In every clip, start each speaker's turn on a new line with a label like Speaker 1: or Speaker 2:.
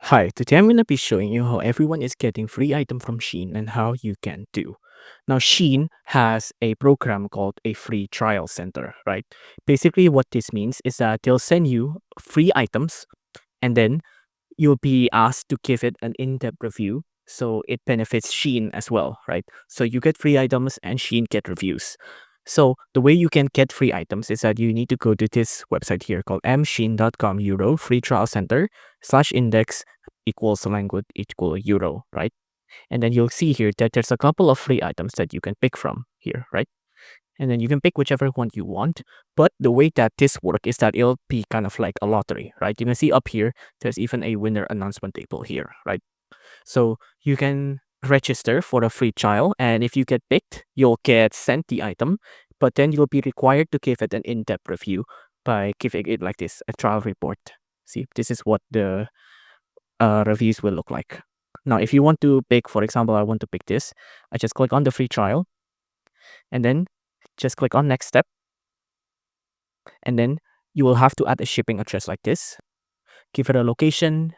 Speaker 1: Hi, today I'm going to be showing you how everyone is getting free item from Shein and how you can too. Now, Shein has a program called a free trial center, right? Basically, what this means is that they'll send you free items and then you'll be asked to give it an in-depth review. So it benefits Shein as well, right? So you get free items and Shein get reviews. So the way you can get free items is that you need to go to this website here called msheen.com euro free trial center slash index equals language equal euro, right? And then you'll see here that there's a couple of free items that you can pick from here, right? And then you can pick whichever one you want. But the way that this works is that it'll be kind of like a lottery, right? You can see up here, there's even a winner announcement table here, right? So you can register for a free trial. And if you get picked, you'll get sent the item, but then you'll be required to give it an in-depth review by giving it like this, a trial report. See, this is what the reviews will look like. Now, if you want to pick, for example, I want to pick this, I just click on the free trial and then just click on next step. And then you will have to add a shipping address like this. Give it a location.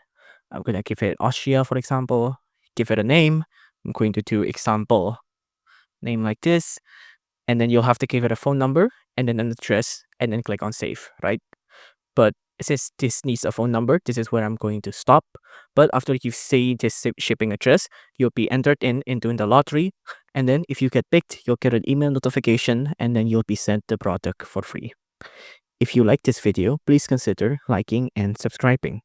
Speaker 1: I'm going to give it Austria, for example. Give it a name. I'm going to do example name like this. And then you'll have to give it a phone number and then an address and then click on save, right? But since this needs a phone number, this is where I'm going to stop. But after you say this shipping address, you'll be entered into the lottery. And then if you get picked, you'll get an email notification and then you'll be sent the product for free. If you like this video, please consider liking and subscribing.